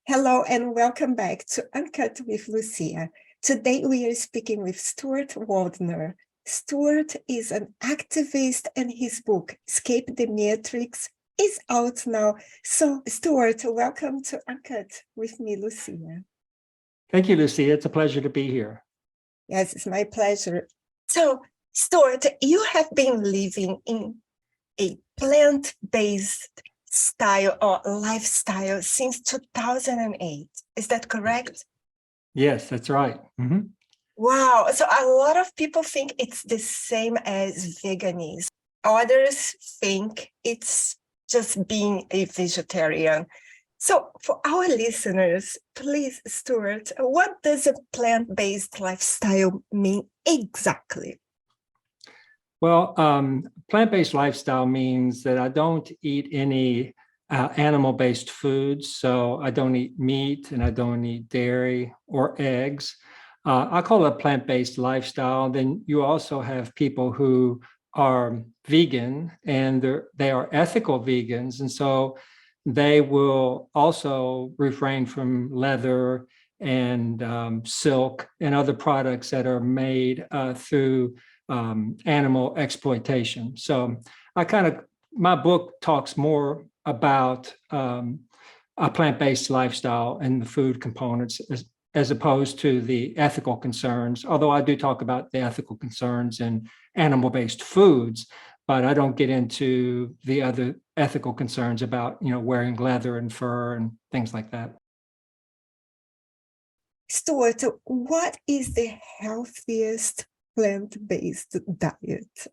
Hello and welcome back to Uncut with Lucia. Today we are speaking with Stuart Waldner. Stuart is an activist and his book, Escape the Meatrix, is out now. So Stuart, welcome to Uncut with me, Lucia. Thank you, Lucia. It's a pleasure to be here. Yes, it's my pleasure. So Stuart, you have been living in a plant-based style or lifestyle since 2008. Is that correct? Yes, that's right. Mm-hmm. Wow. So a lot of people think it's the same as veganism. Others think it's just being a vegetarian. So for our listeners, please, Stuart, what does a plant-based lifestyle mean exactly? Well, plant-based lifestyle means that I don't eat any animal-based foods. So I don't eat meat and I don't eat dairy or eggs. I call it a plant-based lifestyle. Then you also have people who are vegan and they are ethical vegans. And so they will also refrain from leather and silk and other products that are made through animal exploitation. So my book talks more about a plant-based lifestyle and the food components as opposed to the ethical concerns, although I do talk about the ethical concerns in animal-based foods, but I don't get into the other ethical concerns about, wearing leather and fur and things like that. Stuart, what is the healthiest plant-based diet?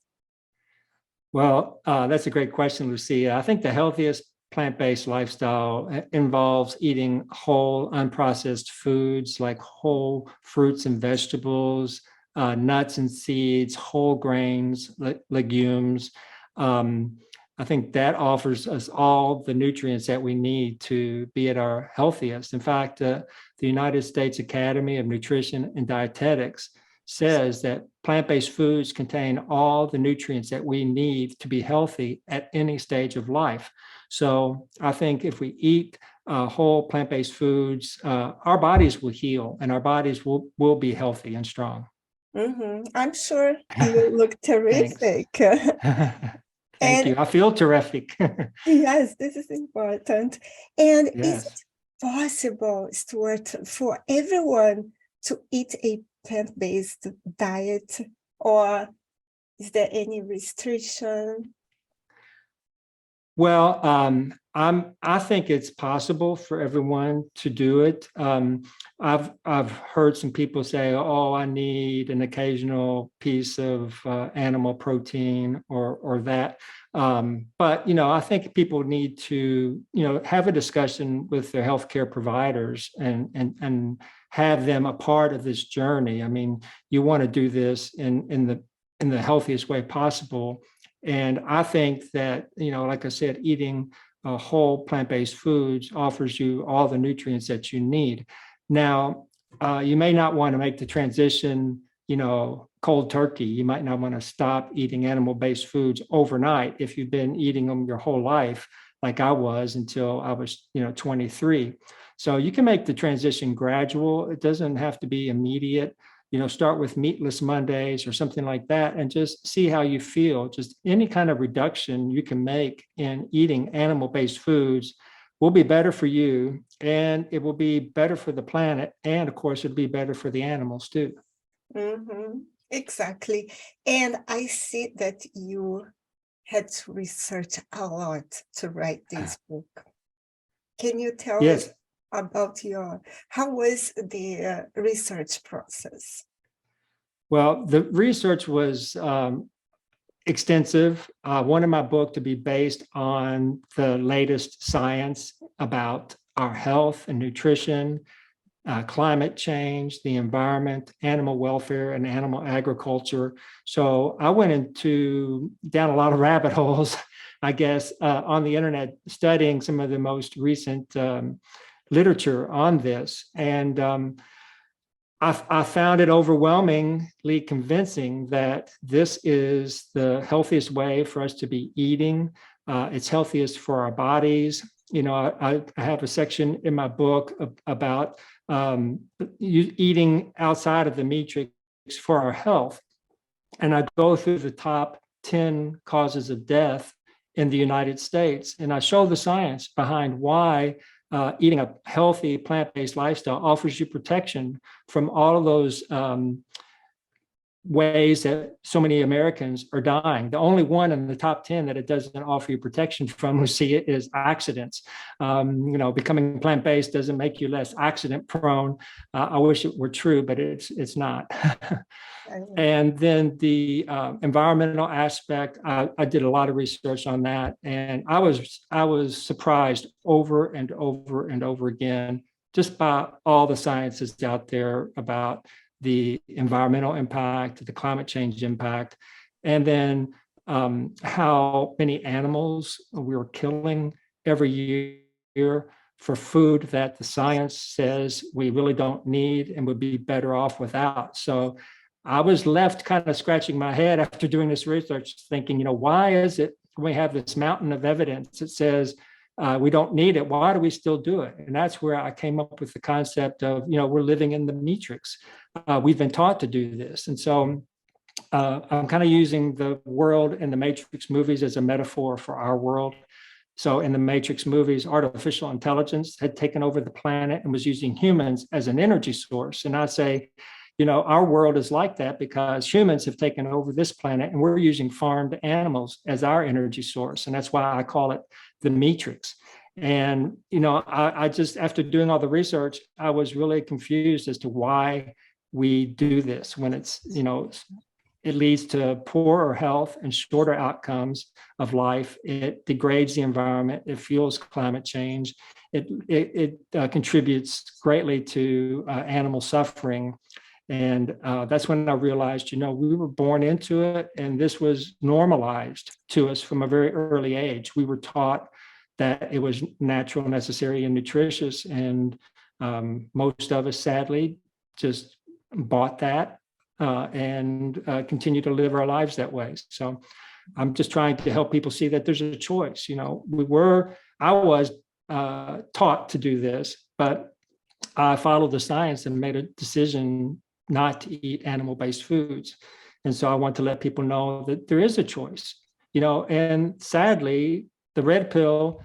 Well, that's a great question, Lucia. I think the healthiest plant-based lifestyle involves eating whole, unprocessed foods like whole fruits and vegetables, nuts and seeds, whole grains, legumes. I think that offers us all the nutrients that we need to be at our healthiest. In fact, the United States Academy of Nutrition and Dietetics says that plant-based foods contain all the nutrients that we need to be healthy at any stage of life. So I think if we eat whole plant-based foods, our bodies will heal and our bodies will be healthy and strong. Mm-hmm. I'm sure you look terrific. Thank you. I feel terrific. Yes, this is important. And Yes. is it possible, Stuart, for everyone to eat a plant-based diet, or is there any restriction? Well, I think it's possible for everyone to do it. I've heard some people say, "Oh, I need an occasional piece of animal protein or that." But I think people need to have a discussion with their healthcare providers and have them a part of this journey. I mean, you want to do this in the healthiest way possible. And I think that, like I said, eating whole plant-based foods offers you all the nutrients that you need. Now, you may not want to make the transition, cold turkey. You might not want to stop eating animal-based foods overnight if you've been eating them your whole life, like I was until I was, 23. So you can make the transition gradual. It doesn't have to be immediate. Start with meatless Mondays or something like that and just see how you feel. Just any kind of reduction you can make in eating animal-based foods will be better for you, and it will be better for the planet. And of course, it'll be better for the animals too. Mm-hmm. Exactly. And I see that you had to research a lot to write this book. Can you tell us about how was the research process? Well, the research was extensive. I wanted my book to be based on the latest science about our health and nutrition, climate change, the environment, animal welfare, and animal agriculture. So I went down a lot of rabbit holes, I guess, on the internet, studying some of the most recent literature on this. And I found it overwhelmingly convincing that this is the healthiest way for us to be eating. It's healthiest for our bodies. I have a section in my book about eating outside of the matrix for our health. And I go through the top 10 causes of death in the United States. And I show the science behind why eating a healthy plant-based lifestyle offers you protection from all of those ways that so many Americans are dying. The only one in the top 10 that it doesn't offer you protection from, we see it, is accidents. Becoming plant-based doesn't make you less accident prone. I wish it were true, but it's not. And then the environmental aspect, I did a lot of research on that, and I was surprised over and over and over again just by all the science that's out there about the environmental impact, the climate change impact, and then how many animals we were killing every year for food that the science says we really don't need and would be better off without. So I was left kind of scratching my head after doing this research, thinking, why is it we have this mountain of evidence that says we don't need it? Why do we still do it? And that's where I came up with the concept of, we're living in the matrix. We've been taught to do this. And so I'm kind of using the world in the Matrix movies as a metaphor for our world. So in the Matrix movies, artificial intelligence had taken over the planet and was using humans as an energy source. And I say, our world is like that because humans have taken over this planet and we're using farmed animals as our energy source. And that's why I call it the matrix. And, I just, after doing all the research, I was really confused as to why we do this when it's, it leads to poorer health and shorter outcomes of life. It degrades the environment. It fuels climate change. It contributes greatly to animal suffering. And that's when I realized, we were born into it, and this was normalized to us from a very early age. We were taught that it was natural, necessary, and nutritious. And most of us, sadly, just bought that and continue to live our lives that way. So I'm just trying to help people see that there's a choice. I was taught to do this, but I followed the science and made a decision not to eat animal-based foods. And so I want to let people know that there is a choice, and sadly, the red pill,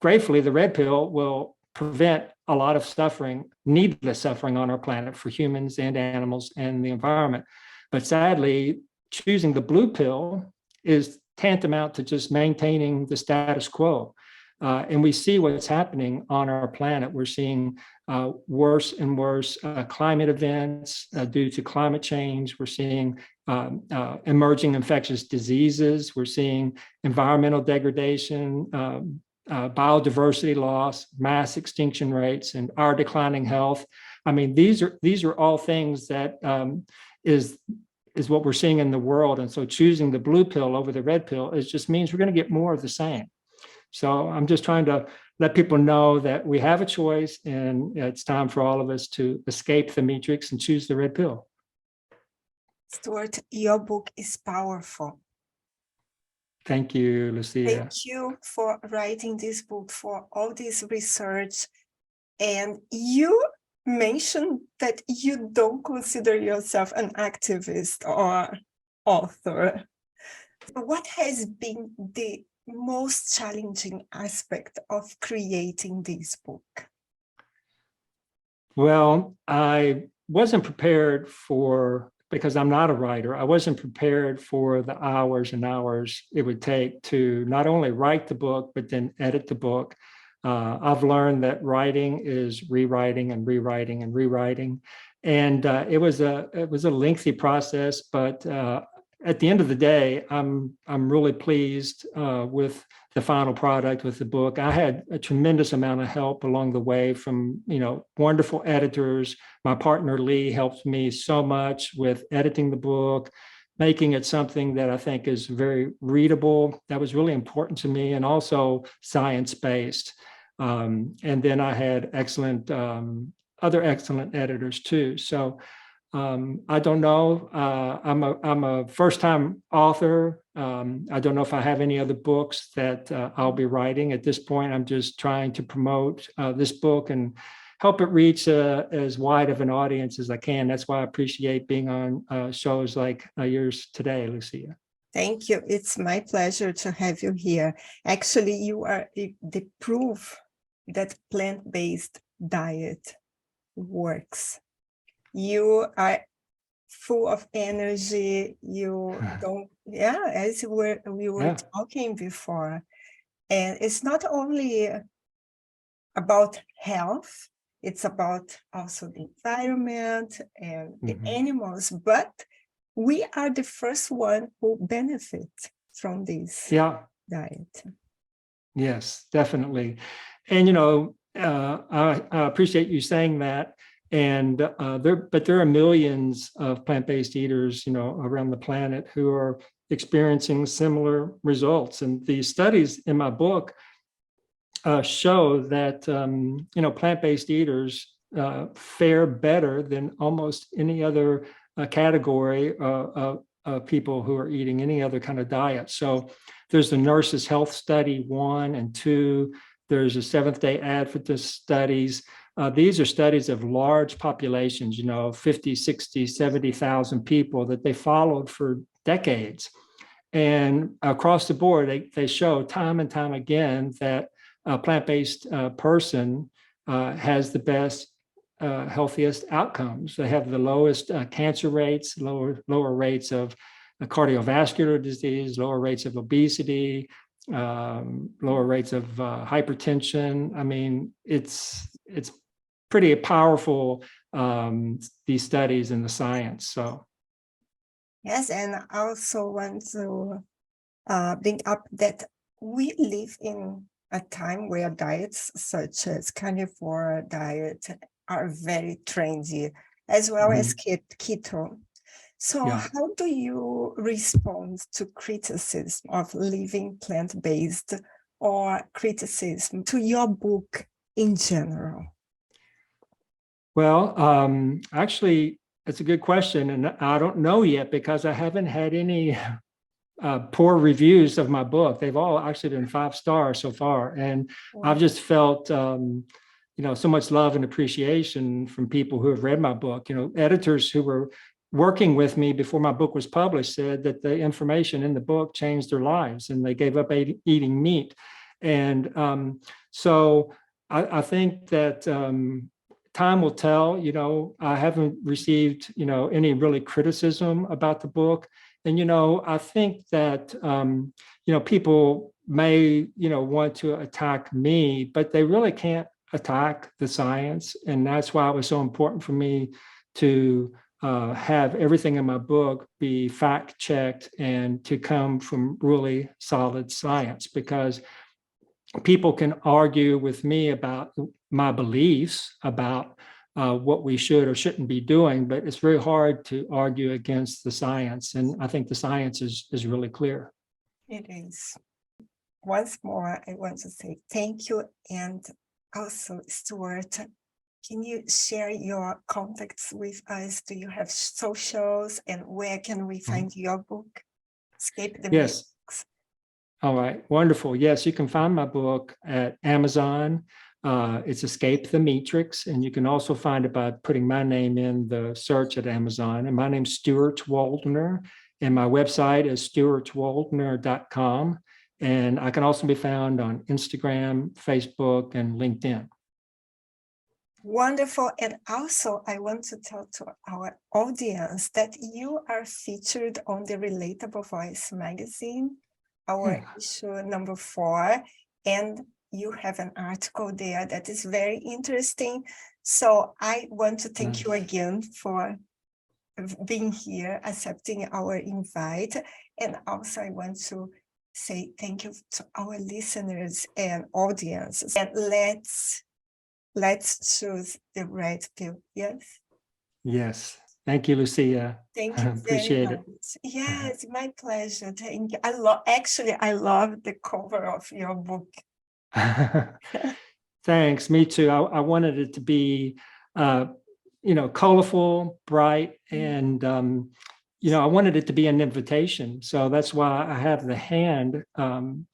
gratefully, the red pill will prevent a lot of suffering, needless suffering on our planet for humans and animals and the environment. But sadly, choosing the blue pill is tantamount to just maintaining the status quo. And we see what's happening on our planet. We're seeing worse and worse climate events due to climate change. We're seeing emerging infectious diseases. We're seeing environmental degradation, biodiversity loss, mass extinction rates, and our declining health. These are all things that is what we're seeing in the world. And so choosing the blue pill over the red pill just means we're going to get more of the same. So I'm just trying to let people know that we have a choice, and it's time for all of us to escape the matrix and choose the red pill. Stuart, your book is powerful. Thank you, Lucia. Thank you for writing this book, for all this research. And you mentioned that you don't consider yourself an activist or author. What has been the most challenging aspect of creating this book? Well, I wasn't prepared because I'm not a writer, I wasn't prepared for the hours and hours it would take to not only write the book, but then edit the book. I've learned that writing is rewriting and rewriting and rewriting. And it was a lengthy process, but at the end of the day, I'm really pleased with the final product, with the book. I had a tremendous amount of help along the way from wonderful editors. My partner Lee helped me so much with editing the book, making it something that I think is very readable. That was really important to me, and also science-based. And then I had other excellent editors too. So I don't know. I'm a first-time author. I don't know if I have any other books that I'll be writing. At this point, I'm just trying to promote this book and help it reach as wide of an audience as I can. That's why I appreciate being on shows like yours today, Lucia. Thank you. It's my pleasure to have you here. Actually, you are the proof that plant-based diet works. You are full of energy. You don't, as we were talking before. And it's not only about health, it's about also the environment and the animals, but we are the first one who benefit from this diet. Yes, definitely. And, I appreciate you saying that. And there are millions of plant-based eaters, around the planet who are experiencing similar results. And the studies in my book show that, plant-based eaters fare better than almost any other category of people who are eating any other kind of diet. So there's the Nurses Health Study 1 and 2. There's the Seventh-day Adventist studies. These are studies of large populations, 50, 60, 70,000 people that they followed for decades. And across the board, they show time and time again that a plant-based person has the best, healthiest outcomes. They have the lowest cancer rates, lower rates of cardiovascular disease, lower rates of obesity, lower rates of hypertension. I mean, it's pretty powerful, these studies and the science. So yes, and I also want to bring up that we live in a time where diets such as carnivore diet are very trendy, as well as keto. So how do you respond to criticism of living plant-based or criticism to your book in general? Well, actually, it's a good question. And I don't know yet because I haven't had any poor reviews of my book. They've all actually been 5 stars so far. And I've just felt, so much love and appreciation from people who have read my book. Editors who were working with me before my book was published said that the information in the book changed their lives and they gave up eating meat. And so I think that time will tell. I haven't received, any really criticism about the book. And, I think that, people may, want to attack me, but they really can't attack the science. And that's why it was so important for me to have everything in my book be fact-checked and to come from really solid science, because people can argue with me about my beliefs about what we should or shouldn't be doing, but it's very hard to argue against the science. And I think the science is really clear. It is. Once more, I want to say thank you. And also, Stuart, can you share your contacts with us? Do you have socials, and where can we find your book, Escape the Meatrix? All right, wonderful. Yes, you can find my book at Amazon. It's Escape the Meatrix, and you can also find it by putting my name in the search at Amazon. And my name's Stuart Waldner, and my website is stuartwaldner.com. And I can also be found on Instagram, Facebook, and LinkedIn. Wonderful. And also, I want to tell to our audience that you are featured on the Relatable Voice magazine, our issue number 4, and you have an article there that is very interesting. So I want to thank you again for being here, accepting our invite. And also I want to say thank you to our listeners and audiences. And let's choose the right pill. Yes? Yes. Thank you, Lucia. Thank you. Appreciate it. Yes, my pleasure. Thank you. I love the cover of your book. Thanks. Me too. I wanted it to be colorful, bright, and I wanted it to be an invitation. So that's why I have the hand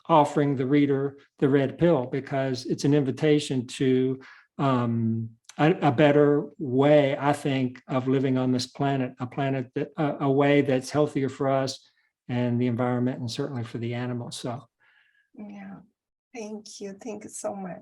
offering the reader the red pill, because it's an invitation to a better way, I think, of living on this planet, a way that's healthier for us and the environment, and certainly for the animals. So, yeah, thank you so much.